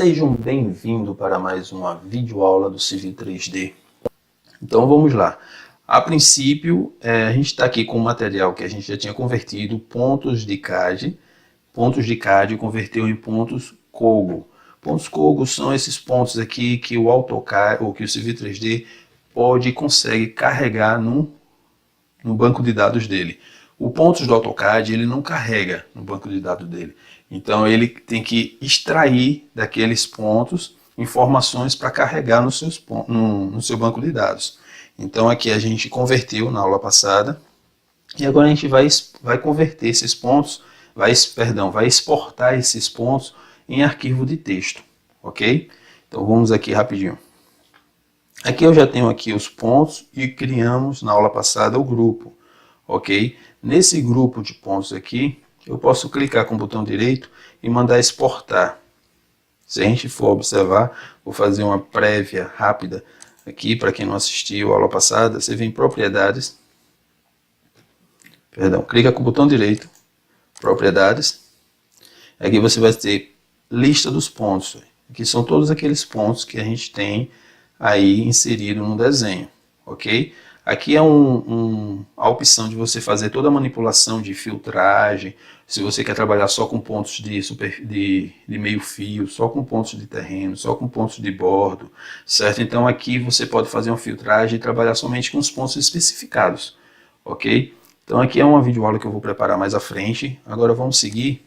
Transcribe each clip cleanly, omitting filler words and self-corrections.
Sejam bem-vindos para mais uma videoaula do Civil 3D. Então vamos lá. A princípio, a gente está aqui com um material que a gente já tinha convertido pontos de CAD converteu em pontos Kogo. Pontos Kogo são esses pontos aqui que o AutoCAD ou que o Civil 3D pode e consegue carregar no banco de dados dele. O pontos do AutoCAD ele não carrega no banco de dados dele. Então ele tem que extrair daqueles pontos informações para carregar no seu banco de dados. Então aqui a gente converteu na aula passada e agora a gente vai converter esses pontos, vai exportar esses pontos em arquivo de texto, ok? Então vamos aqui rapidinho. Aqui eu já tenho aqui os pontos e criamos na aula passada o grupo, ok? Nesse grupo de pontos aqui, eu posso clicar com o botão direito e mandar exportar. Se a gente for observar, vou fazer uma prévia rápida aqui para quem não assistiu a aula passada. Você vem em propriedades, clica com o botão direito, propriedades. Aqui você vai ter lista dos pontos. Aqui são todos aqueles pontos que a gente tem aí inserido no desenho, ok? Aqui é a opção de você fazer toda a manipulação de filtragem, se você quer trabalhar só com pontos de meio fio, só com pontos de terreno, só com pontos de bordo, certo? Então aqui você pode fazer uma filtragem e trabalhar somente com os pontos especificados, ok? Então aqui é uma videoaula que eu vou preparar mais à frente. Agora vamos seguir.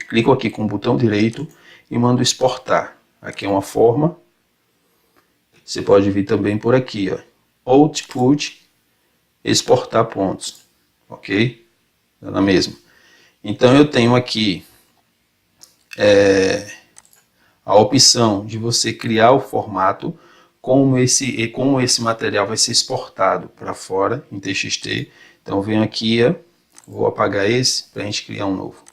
Clico aqui com o botão direito e mando exportar. Aqui é uma forma. Você pode vir também por aqui, ó. Output, exportar pontos, ok? Na mesma. Então eu tenho aqui a opção de você criar o formato, como esse material vai ser exportado para fora em TXT. Então eu venho aqui, ó, vou apagar esse para a gente criar um novo.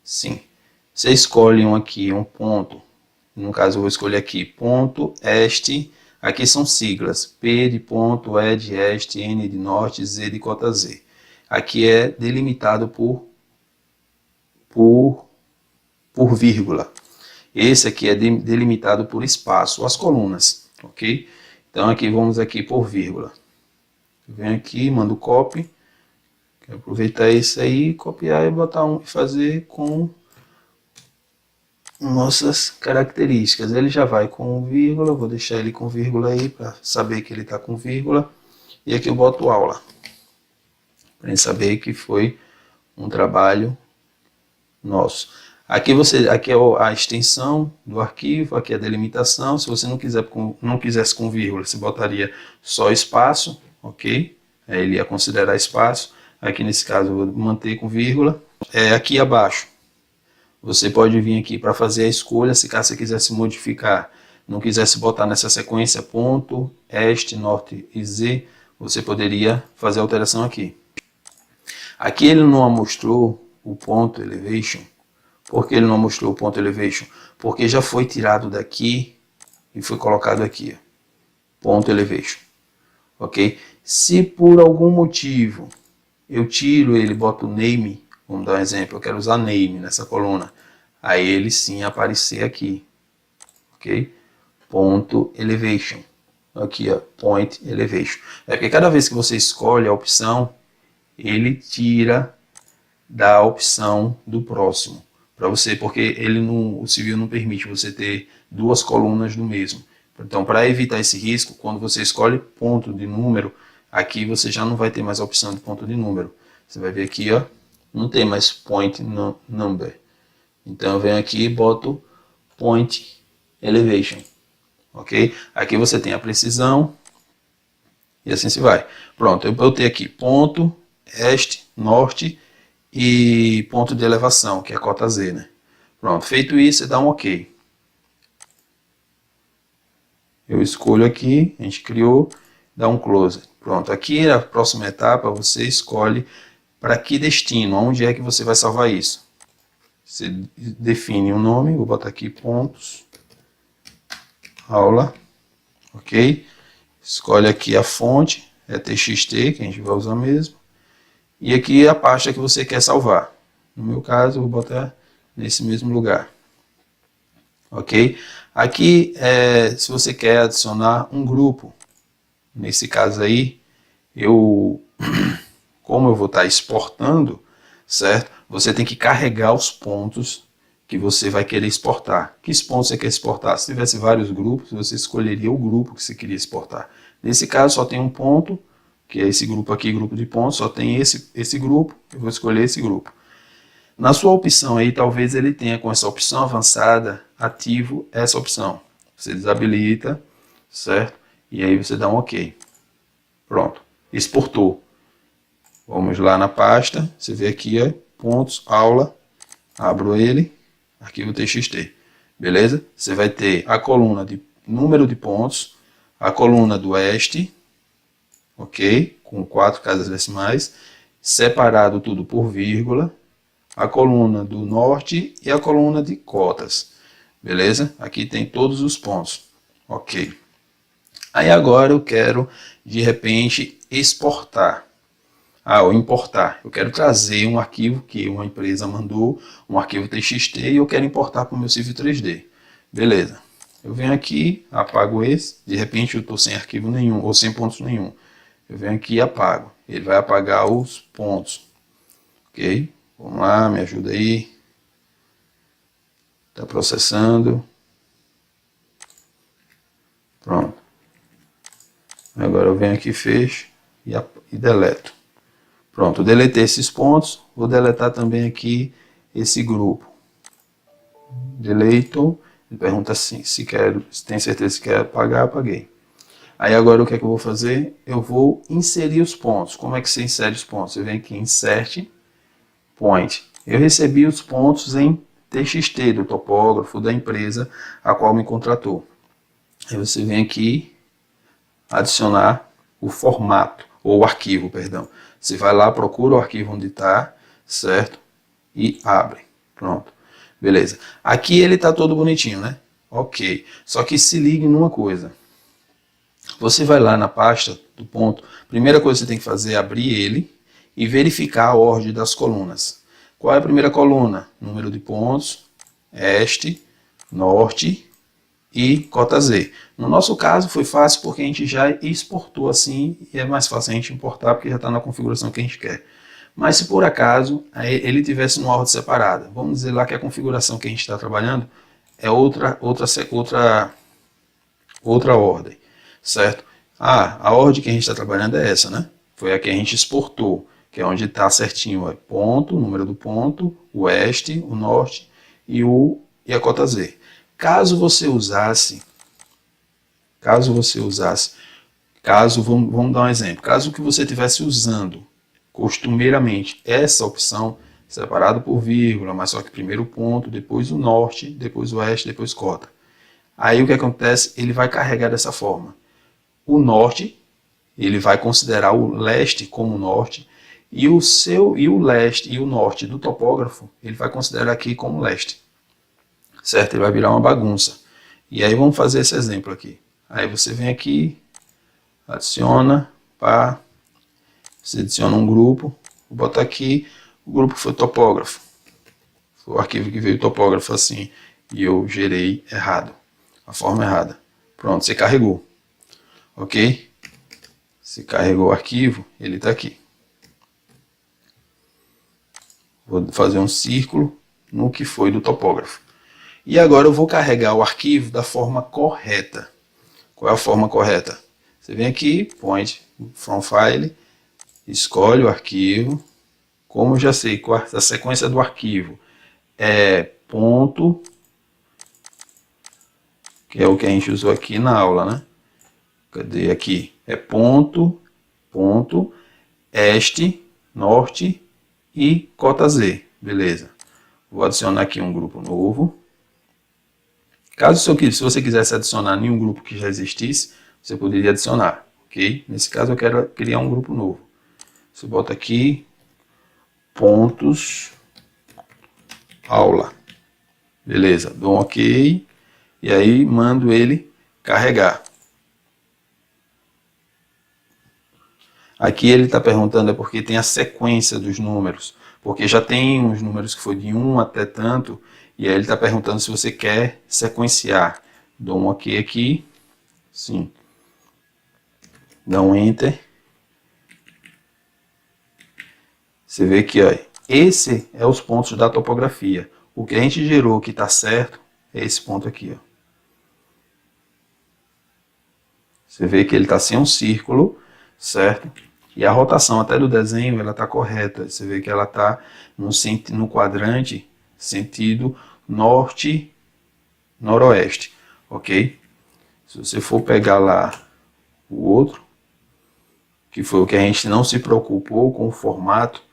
Sim. Você escolhe um ponto, no caso eu vou escolher aqui, ponto, este. Aqui são siglas, P de ponto, E de este, N de norte, Z de cota Z. Aqui é delimitado por vírgula. Esse aqui é delimitado por espaço, as colunas, ok? Então aqui vamos aqui por vírgula. Eu venho aqui, mando copy. Quero aproveitar esse aí, copiar e botar e fazer com nossas características. Ele já vai com vírgula, vou deixar ele com vírgula aí para saber que ele está com vírgula. E aqui eu boto aula, para gente saber que foi um trabalho nosso. Aqui é a extensão do arquivo, aqui é a delimitação. Se você não quisesse com vírgula, você botaria só espaço, ok? Aí ele ia considerar espaço. Aqui nesse caso eu vou manter com vírgula. Aqui abaixo você pode vir aqui para fazer a escolha, se caso você quisesse modificar, não quisesse botar nessa sequência ponto, este, norte e z, você poderia fazer a alteração aqui. Aqui ele não mostrou o ponto elevation. Por que ele não mostrou o ponto elevation? Porque já foi tirado daqui e foi colocado aqui, ó, ponto elevation, ok? Se por algum motivo eu tiro ele, boto name, vamos dar um exemplo, eu quero usar name nessa coluna. Aí ele sim aparecer aqui, ok? Ponto elevation. Aqui, ó, point elevation. É porque cada vez que você escolhe a opção, ele tira da opção do próximo. Para você, porque o Civil não permite você ter duas colunas do mesmo. Então, para evitar esse risco, quando você escolhe ponto de número, aqui você já não vai ter mais a opção de ponto de número. Você vai ver aqui, ó, não tem mais point number. Então eu venho aqui e boto point elevation, ok? Aqui você tem a precisão e assim se vai. Pronto, eu botei aqui ponto, este, norte e ponto de elevação, que é a cota Z, né? Pronto, feito isso, você dá um ok. Eu escolho aqui, a gente criou, dá um close. Pronto, aqui na próxima etapa você escolhe para que destino, onde é que você vai salvar isso. Você define um nome, vou botar aqui pontos, aula, ok? Escolhe aqui a fonte, é TXT, que a gente vai usar mesmo. E aqui a pasta que você quer salvar. No meu caso, eu vou botar nesse mesmo lugar. ok? Aqui, se você quer adicionar um grupo, nesse caso aí, como eu vou estar exportando, certo? Você tem que carregar os pontos que você vai querer exportar. Que pontos você quer exportar? Se tivesse vários grupos, você escolheria o grupo que você queria exportar. Nesse caso, só tem um ponto, que é esse grupo aqui, grupo de pontos, só tem esse grupo, eu vou escolher esse grupo. Na sua opção aí, talvez ele tenha com essa opção avançada, ativo essa opção. Você desabilita, certo? E aí você dá um OK. Pronto, exportou. Vamos lá na pasta, você vê aqui, pontos, aula, abro ele, arquivo TXT. Beleza? Você vai ter a coluna de número de pontos, a coluna do EST, ok? Com 4 casas decimais, separado tudo por vírgula, a coluna do norte e a coluna de cotas. Beleza? Aqui tem todos os pontos. Ok. Aí agora eu quero, de repente, exportar. Ou importar. Eu quero trazer um arquivo que uma empresa mandou, um arquivo TXT, e eu quero importar para o meu Civil 3D. Beleza. Eu venho aqui, apago esse. De repente eu estou sem arquivo nenhum, ou sem pontos nenhum. Eu venho aqui e apago. Ele vai apagar os pontos. Ok? Vamos lá, me ajuda aí. Está processando. Pronto. Agora eu venho aqui, fecho e deleto. Pronto, deletei esses pontos. Vou deletar também aqui esse grupo. Deleto. Ele pergunta assim, se tem certeza que quer apagar, apaguei. Aí agora o que é que eu vou fazer? Eu vou inserir os pontos. Como é que você insere os pontos? Você vem aqui em Insert Point. Eu recebi os pontos em TXT do topógrafo da empresa a qual me contratou. Aí você vem aqui adicionar o formato, ou o arquivo, perdão. Você vai lá, procura o arquivo onde está, certo? E abre. Pronto. Beleza. Aqui ele está todo bonitinho, né? Ok. Só que se ligue numa coisa. Você vai lá na pasta do ponto. Primeira coisa que você tem que fazer é abrir ele e verificar a ordem das colunas. Qual é a primeira coluna? Número de pontos, este, norte e cota Z. No nosso caso foi fácil porque a gente já exportou assim e é mais fácil a gente importar porque já está na configuração que a gente quer. Mas se por acaso ele tivesse numa ordem separada, vamos dizer lá que a configuração que a gente está trabalhando é outra ordem, certo? A ordem que a gente está trabalhando é essa, né? Foi a que a gente exportou, que é onde está certinho, ponto, o número do ponto, o oeste, o norte e a cota Z. Caso você usasse, vamos dar um exemplo, caso que você estivesse usando costumeiramente essa opção, separado por vírgula, mas só que primeiro o ponto, depois o norte, depois o oeste, depois cota. Aí o que acontece? Ele vai carregar dessa forma. O norte, ele vai considerar o leste como norte, e o leste e o norte do topógrafo, ele vai considerar aqui como leste. Certo? Ele vai virar uma bagunça. E aí vamos fazer esse exemplo aqui. Aí você vem aqui, adiciona, você adiciona um grupo, vou botar aqui, o grupo foi topógrafo. Foi o arquivo que veio topógrafo assim, e eu gerei errado, a forma errada. Pronto, você carregou. Ok? Se carregou o arquivo, ele está aqui. Vou fazer um círculo no que foi do topógrafo. E agora eu vou carregar o arquivo da forma correta. Qual é a forma correta? Você vem aqui, Point from File, escolhe o arquivo. Como eu já sei qual a sequência do arquivo é ponto, que é o que a gente usou aqui na aula, né? Cadê aqui? É ponto, este, norte e cota Z. Beleza. Vou adicionar aqui um grupo novo. Se você quisesse adicionar nenhum grupo que já existisse, você poderia adicionar, ok? Nesse caso eu quero criar um grupo novo. Você bota aqui, pontos, aula. Beleza, dou um ok, e aí mando ele carregar. Aqui ele está perguntando porque tem a sequência dos números, porque já tem uns números que foi de 1 até tanto, E aí ele está perguntando se você quer sequenciar. Dou um OK aqui, sim. Dá um Enter. Você vê que ó, esse é os pontos da topografia. O que a gente gerou que está certo é esse ponto aqui. Ó. Você vê que ele está sem um círculo, certo? E a rotação até do desenho ela está correta. Você vê que ela está no quadrante sentido norte-noroeste, ok? Se você for pegar lá o outro, que foi o que a gente não se preocupou com o formato,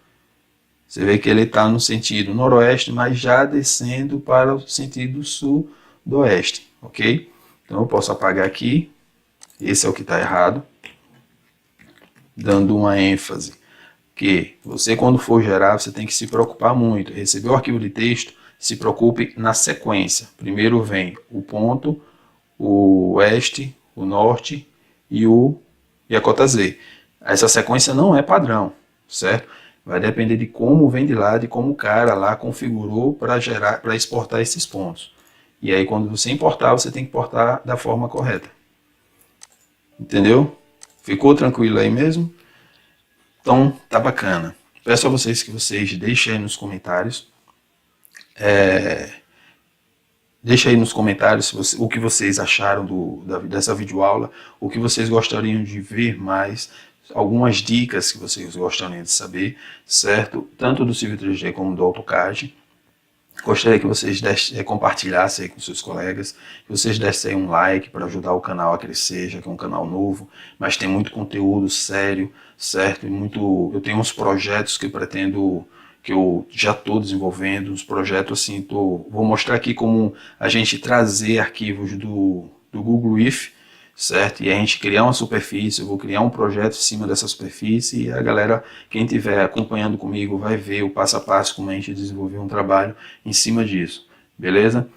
você vê que ele está no sentido noroeste, mas já descendo para o sentido sudoeste, ok? Então eu posso apagar aqui, esse é o que está errado, dando uma ênfase que você quando for gerar, você tem que se preocupar muito. Recebeu o arquivo de texto, se preocupe na sequência. Primeiro vem o ponto, o oeste, o norte e a cota Z. Essa sequência não é padrão, certo? Vai depender de como vem de lá, de como o cara lá configurou para gerar, para exportar esses pontos. E aí quando você importar, você tem que importar da forma correta. Entendeu? Ficou tranquilo aí mesmo? Então tá bacana. Peço a vocês que vocês deixem aí nos comentários. Deixa aí nos comentários o que vocês acharam dessa videoaula, o que vocês gostariam de ver mais, algumas dicas que vocês gostariam de saber, certo? Tanto do Civil 3D como do AutoCAD. Gostaria que vocês compartilhassem aí com seus colegas, que vocês dessem um like para ajudar o canal a crescer, já que é um canal novo, mas tem muito conteúdo sério, certo? Eu tenho uns projetos que eu pretendo, que eu já estou desenvolvendo, uns projetos assim, vou mostrar aqui como a gente trazer arquivos do Google Earth, certo? E a gente criar uma superfície, eu vou criar um projeto em cima dessa superfície e a galera, quem estiver acompanhando comigo, vai ver o passo a passo como a gente desenvolveu um trabalho em cima disso, beleza?